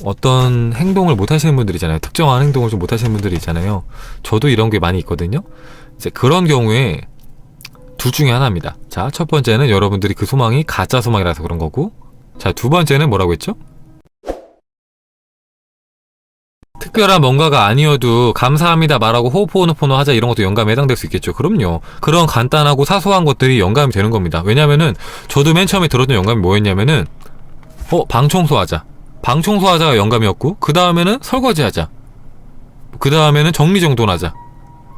어떤 행동을 못 하시는 분들 있잖아요. 특정한 행동을 좀 못 하시는 분들이 있잖아요. 저도 이런 게 많이 있거든요. 이제 그런 경우에 둘 중에 하나입니다. 자, 첫 번째는 여러분들이 그 소망이 가짜 소망이라서 그런 거고, 자, 두 번째는 뭐라고 했죠? 특별한 뭔가가 아니어도 감사합니다 말하고 호호포노포노 하자 이런 것도 영감에 해당될 수 있겠죠. 그럼요. 그런 간단하고 사소한 것들이 영감이 되는 겁니다. 왜냐면은 저도 맨 처음에 들었던 영감이 뭐였냐면은 방 청소하자. 방 청소하자가 영감이었고, 그 다음에는 설거지하자. 그 다음에는 정리정돈하자.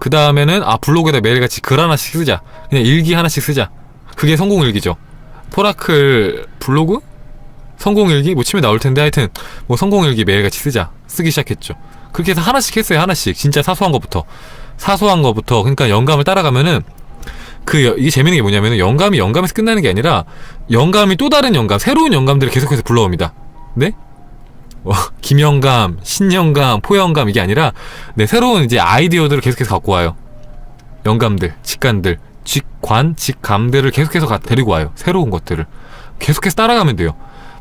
그 다음에는 블로그에다 매일같이 글 하나씩 쓰자. 그냥 일기 하나씩 쓰자. 그게 성공일기죠. 포라클 블로그? 성공일기? 뭐 치면 나올텐데, 하여튼 뭐 성공일기 매일같이 쓰자. 쓰기 시작했죠. 그렇게 해서 하나씩 했어요. 하나씩. 진짜 사소한 것부터. 그러니까 영감을 따라가면은 이게 재밌는 게 뭐냐면은 영감이 영감에서 끝나는 게 아니라 영감이 또 다른 영감, 새로운 영감들을 계속해서 불러옵니다. 네? 김영감, 신영감, 포영감 이게 아니라 새로운 이제 아이디어들을 계속해서 갖고 와요. 영감들, 직관들, 직감들을 계속해서 데리고 와요. 새로운 것들을 계속해서 따라가면 돼요.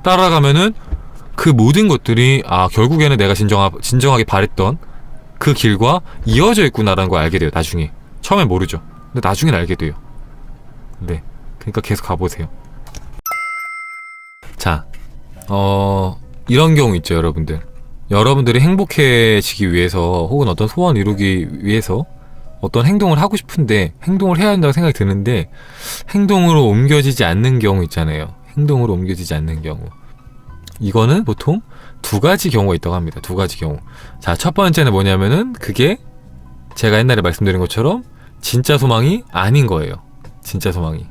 따라가면은 그 모든 것들이 결국에는 내가 진정하게 바랬던 그 길과 이어져 있구나라는 걸 알게 돼요. 나중에. 처음엔 모르죠. 근데 나중엔 알게 돼요. 네, 그러니까 계속 가보세요. 자, 이런 경우 있죠, 여러분들. 여러분들이 행복해지기 위해서 혹은 어떤 소원 이루기 위해서 어떤 행동을 하고 싶은데 행동을 해야 한다고 생각이 드는데 행동으로 옮겨지지 않는 경우 있잖아요. 행동으로 옮겨지지 않는 경우. 이거는 보통 두 가지 경우가 있다고 합니다. 두 가지 경우. 자, 첫 번째는 뭐냐면은 그게 제가 옛날에 말씀드린 것처럼 진짜 소망이 아닌 거예요. 진짜 소망이.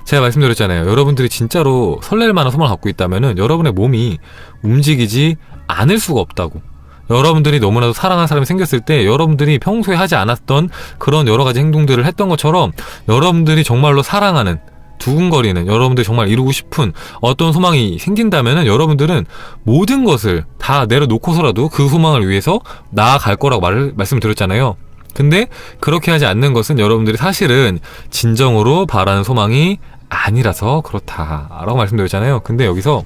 제가 말씀드렸잖아요. 여러분들이 진짜로 설렐 만한 소망을 갖고 있다면은 여러분의 몸이 움직이지 않을 수가 없다고. 여러분들이 너무나도 사랑하는 사람이 생겼을 때 여러분들이 평소에 하지 않았던 그런 여러 가지 행동들을 했던 것처럼 여러분들이 정말로 사랑하는, 두근거리는, 여러분들이 정말 이루고 싶은 어떤 소망이 생긴다면은 여러분들은 모든 것을 다 내려놓고서라도 그 소망을 위해서 나아갈 거라고 말씀을 드렸잖아요. 근데 그렇게 하지 않는 것은 여러분들이 사실은 진정으로 바라는 소망이 아니라서 그렇다라고 말씀드렸잖아요. 근데 여기서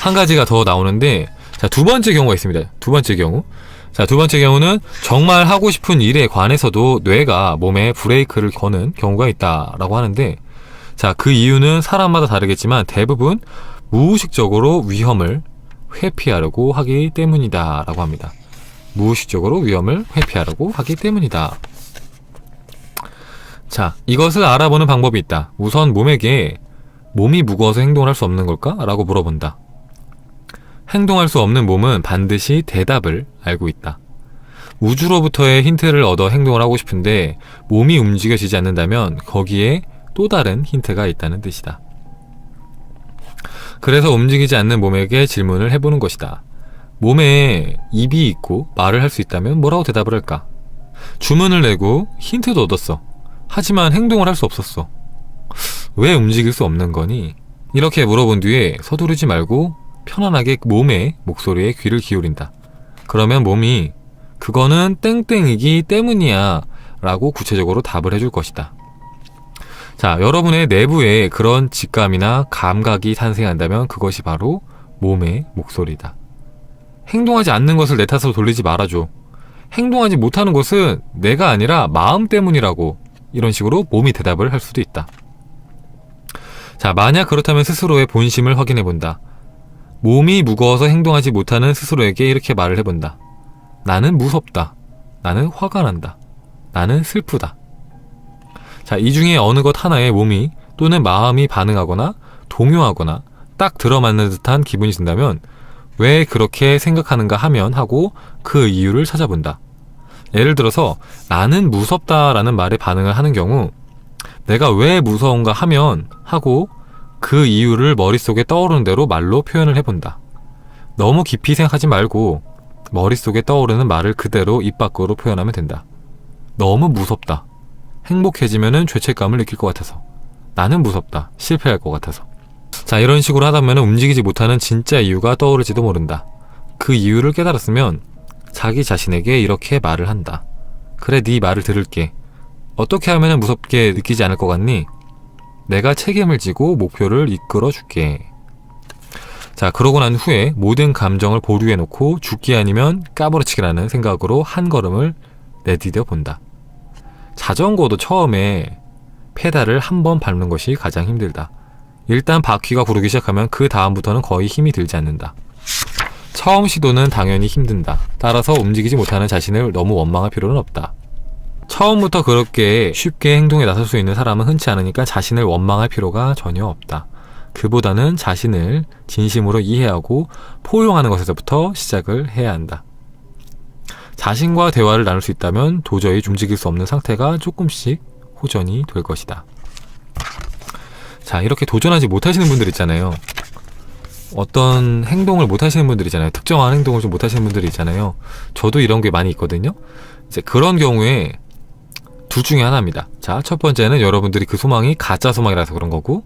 한 가지가 더 나오는데, 자, 두 번째 경우가 있습니다. 두 번째 경우. 자, 두 번째 경우는 정말 하고 싶은 일에 관해서도 뇌가 몸에 브레이크를 거는 경우가 있다라고 하는데, 자, 그 이유는 사람마다 다르겠지만 대부분 무의식적으로 위험을 회피하려고 하기 때문이다라고 합니다. 무의식적으로 위험을 회피하려고 하기 때문이다. 자, 이것을 알아보는 방법이 있다. 우선 몸이 무거워서 행동을 할 수 없는 걸까? 라고 물어본다. 행동할 수 없는 몸은 반드시 대답을 알고 있다. 우주로부터의 힌트를 얻어 행동을 하고 싶은데 몸이 움직여지지 않는다면 거기에 또 다른 힌트가 있다는 뜻이다. 그래서 움직이지 않는 몸에게 질문을 해보는 것이다. 몸에 입이 있고 말을 할 수 있다면 뭐라고 대답을 할까? 주문을 내고 힌트도 얻었어. 하지만 행동을 할 수 없었어. 왜 움직일 수 없는 거니? 이렇게 물어본 뒤에 서두르지 말고 편안하게 몸의 목소리에 귀를 기울인다. 그러면 몸이 그거는 땡땡이기 때문이야 라고 구체적으로 답을 해줄 것이다. 자, 여러분의 내부에 그런 직감이나 감각이 탄생한다면 그것이 바로 몸의 목소리다. 행동하지 않는 것을 내 탓으로 돌리지 말아줘. 행동하지 못하는 것은 내가 아니라 마음 때문이라고, 이런 식으로 몸이 대답을 할 수도 있다. 자, 만약 그렇다면 스스로의 본심을 확인해본다. 몸이 무거워서 행동하지 못하는 스스로에게 이렇게 말을 해본다. 나는 무섭다. 나는 화가 난다. 나는 슬프다. 자, 이 중에 어느 것 하나에 몸이 또는 마음이 반응하거나 동요하거나 딱 들어맞는 듯한 기분이 든다면 왜 그렇게 생각하는가 하고 그 이유를 찾아본다. 예를 들어서 나는 무섭다라는 말에 반응을 하는 경우 내가 왜 무서운가 하고 그 이유를 머릿속에 떠오르는 대로 말로 표현을 해본다. 너무 깊이 생각하지 말고 머릿속에 떠오르는 말을 그대로 입 밖으로 표현하면 된다. 너무 무섭다. 행복해지면은 죄책감을 느낄 것 같아서. 나는 무섭다. 실패할 것 같아서. 자, 이런 식으로 하다면 움직이지 못하는 진짜 이유가 떠오르지도 모른다. 그 이유를 깨달았으면 자기 자신에게 이렇게 말을 한다. 그래, 네 말을 들을게. 어떻게 하면 무섭게 느끼지 않을 것 같니? 내가 책임을 지고 목표를 이끌어 줄게. 자, 그러고 난 후에 모든 감정을 보류해 놓고 죽기 아니면 까무러치기라는 생각으로 한 걸음을 내디뎌 본다. 자전거도 처음에 페달을 한 번 밟는 것이 가장 힘들다. 일단 바퀴가 구르기 시작하면 그 다음부터는 거의 힘이 들지 않는다. 처음 시도는 당연히 힘든다. 따라서 움직이지 못하는 자신을 너무 원망할 필요는 없다. 처음부터 그렇게 쉽게 행동에 나설 수 있는 사람은 흔치 않으니까 자신을 원망할 필요가 전혀 없다. 그보다는 자신을 진심으로 이해하고 포용하는 것에서부터 시작을 해야 한다. 자신과 대화를 나눌 수 있다면 도저히 움직일 수 없는 상태가 조금씩 호전이 될 것이다. 자, 이렇게 도전하지 못하시는 분들 있잖아요. 어떤 행동을 못하시는 분들 있잖아요. 특정한 행동을 좀 못하시는 분들이 있잖아요. 저도 이런 게 많이 있거든요. 이제 그런 경우에 둘 중에 하나입니다. 자, 첫 번째는 여러분들이 그 소망이 가짜 소망이라서 그런 거고,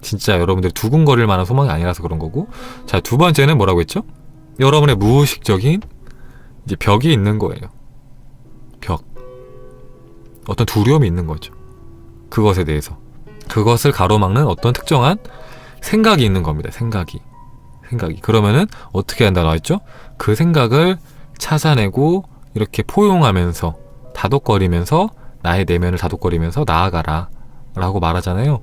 진짜 여러분들이 두근거릴 만한 소망이 아니라서 그런 거고, 자, 두 번째는 뭐라고 했죠? 여러분의 무의식적인 이제 벽이 있는 거예요. 벽. 어떤 두려움이 있는 거죠. 그것에 대해서. 그것을 가로막는 어떤 특정한 생각이 있는 겁니다. 생각이. 그러면은 어떻게 한다고 했죠? 그 생각을 찾아내고 이렇게 포용하면서 다독거리면서 나의 내면을 다독거리면서 나아가라 라고 말하잖아요.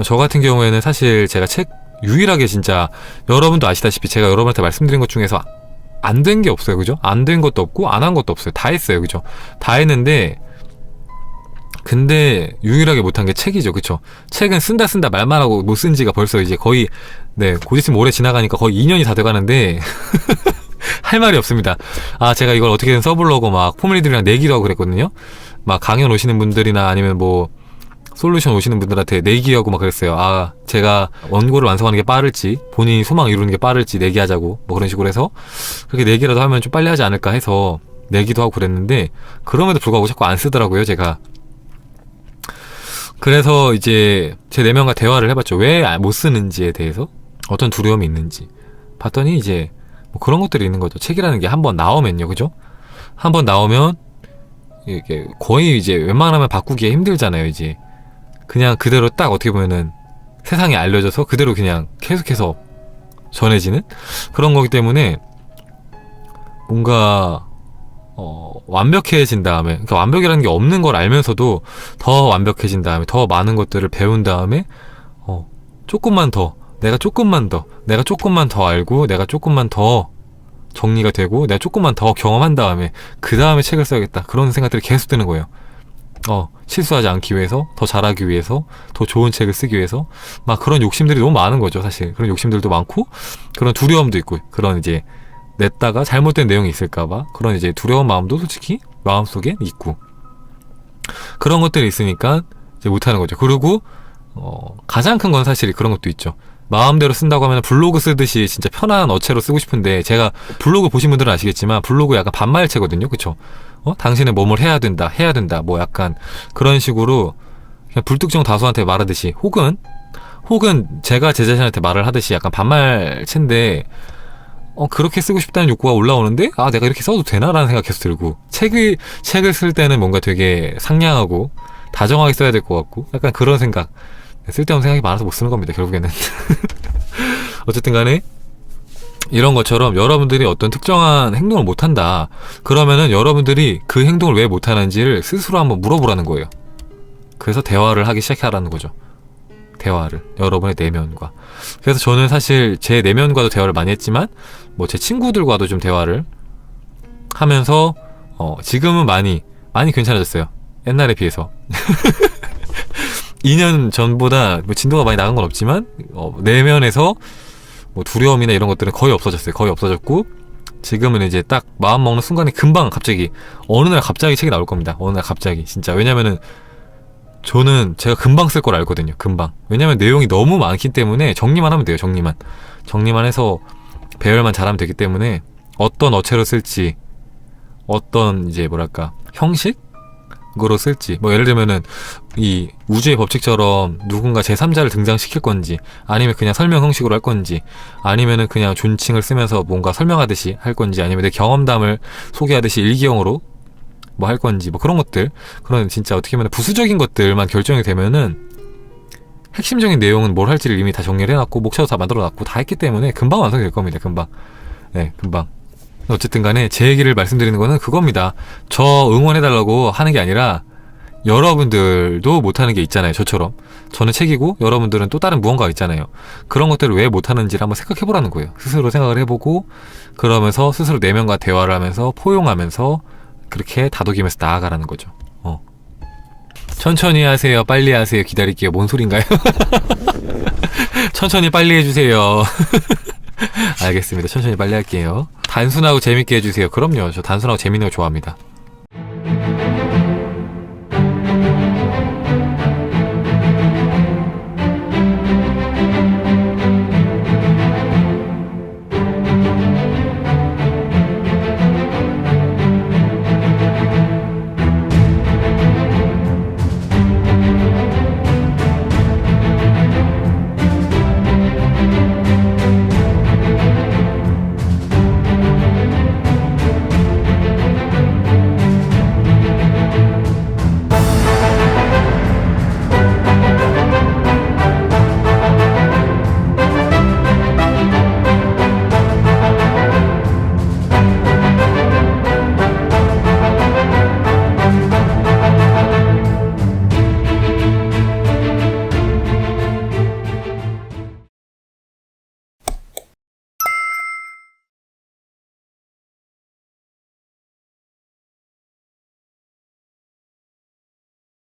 저 같은 경우에는 사실 제가 책 유일하게 진짜 여러분도 아시다시피 제가 여러분한테 말씀드린 것 중에서 안 된 게 없어요. 그죠? 안 된 것도 없고 안 한 것도 없어요. 다 했어요. 그죠? 다 했는데 근데 유일하게 못한 게 책이죠. 그쵸? 책은 쓴다 말만 하고 못 쓴 지가 벌써 이제 거의 곧 있으면 오래 지나가니까 거의 2년이 다 돼가는데 할 말이 없습니다. 아, 제가 이걸 어떻게든 써보려고 막 포밀리들이랑 내기도 하고 그랬거든요. 막 강연 오시는 분들이나 아니면 뭐 솔루션 오시는 분들한테 내기하고 막 그랬어요. 아, 제가 원고를 완성하는 게 빠를지 본인이 소망 이루는 게 빠를지 내기하자고 뭐 그런 식으로 해서 그렇게 내기라도 하면 좀 빨리 하지 않을까 해서 내기도 하고 그랬는데 그럼에도 불구하고 자꾸 안 쓰더라고요. 제가. 그래서 이제 제 내면과 대화를 해봤죠. 왜 못 쓰는지에 대해서 어떤 두려움이 있는지 봤더니 이제 뭐 그런 것들이 있는 거죠. 책이라는 게 한번 나오면요, 그죠? 한번 나오면 이게 거의 이제 웬만하면 바꾸기가 힘들잖아요. 이제 그냥 그대로 딱 어떻게 보면은 세상에 알려져서 그대로 그냥 계속해서 전해지는 그런 거기 때문에 뭔가 완벽해진 다음에, 그러니까 완벽이라는 게 없는 걸 알면서도 더 완벽해진 다음에, 더 많은 것들을 배운 다음에, 조금만 더, 내가 조금만 더 알고, 내가 조금만 더 정리가 되고, 내가 조금만 더 경험한 다음에, 그 다음에 책을 써야겠다. 그런 생각들이 계속 드는 거예요. 실수하지 않기 위해서, 더 잘하기 위해서, 더 좋은 책을 쓰기 위해서, 막 그런 욕심들이 너무 많은 거죠, 사실. 그런 욕심들도 많고, 그런 두려움도 있고, 그런 이제, 냈다가 잘못된 내용이 있을까봐 그런 이제 두려운 마음도 솔직히 마음속에 있고 그런 것들이 있으니까 이제 못하는 거죠. 그리고 가장 큰 건 사실 그런 것도 있죠. 마음대로 쓴다고 하면 블로그 쓰듯이 진짜 편한 어체로 쓰고 싶은데 제가 블로그 보신 분들은 아시겠지만 블로그 약간 반말체거든요. 그쵸? 당신은 뭐뭘 해야 된다 뭐 약간 그런 식으로 그냥 불특정 다수한테 말하듯이 혹은 제가 제 자신한테 말을 하듯이 약간 반말체인데 그렇게 쓰고 싶다는 욕구가 올라오는데 아, 내가 이렇게 써도 되나라는 생각 계속 들고 책을 쓸 때는 뭔가 되게 상냥하고 다정하게 써야 될 것 같고 약간 그런 생각, 쓸데없는 생각이 많아서 못 쓰는 겁니다, 결국에는. 어쨌든 간에 이런 것처럼 여러분들이 어떤 특정한 행동을 못한다 그러면은 여러분들이 그 행동을 왜 못하는지를 스스로 한번 물어보라는 거예요. 그래서 대화를 하기 시작하라는 거죠. 대화를, 여러분의 내면과. 그래서 저는 사실 제 내면과도 대화를 많이 했지만 뭐 제 친구들과도 좀 대화를 하면서 지금은 많이 괜찮아졌어요. 옛날에 비해서. 2년 전보다 뭐 진도가 많이 나간 건 없지만 내면에서 뭐 두려움이나 이런 것들은 거의 없어졌어요. 거의 없어졌고 지금은 이제 딱 마음 먹는 순간에 금방 갑자기 어느 날 갑자기 책이 나올 겁니다. 어느 날 갑자기 진짜. 왜냐면은 저는 제가 금방 쓸 걸 알거든요. 금방. 왜냐면 내용이 너무 많기 때문에 정리만 하면 돼요. 정리만 해서 배열만 잘하면 되기 때문에 어떤 어체로 쓸지, 어떤 이제 뭐랄까 형식으로 쓸지, 뭐 예를 들면은 이 우주의 법칙처럼 누군가 제3자를 등장시킬 건지, 아니면 그냥 설명 형식으로 할 건지, 아니면은 그냥 존칭을 쓰면서 뭔가 설명하듯이 할 건지, 아니면 내 경험담을 소개하듯이 일기형으로 뭐 할 건지, 뭐 그런 것들, 그런 진짜 어떻게 보면 부수적인 것들만 결정이 되면은 핵심적인 내용은 뭘 할지를 이미 다 정리를 해놨고 목차도 다 만들어놨고 다 했기 때문에 금방 완성될 겁니다. 금방. 네, 금방. 어쨌든 간에 제 얘기를 말씀드리는 거는 그겁니다. 저 응원해달라고 하는 게 아니라 여러분들도 못하는 게 있잖아요. 저처럼. 저는 책이고 여러분들은 또 다른 무언가가 있잖아요. 그런 것들을 왜 못하는지를 한번 생각해보라는 거예요. 스스로 생각을 해보고 그러면서 스스로 내면과 대화를 하면서 포용하면서 그렇게 다독이면서 나아가라는 거죠. 천천히 하세요. 빨리 하세요. 기다릴게요. 뭔 소린가요? 천천히 빨리 해주세요. 알겠습니다. 천천히 빨리 할게요. 단순하고 재밌게 해주세요. 그럼요. 저 단순하고 재밌는 거 좋아합니다.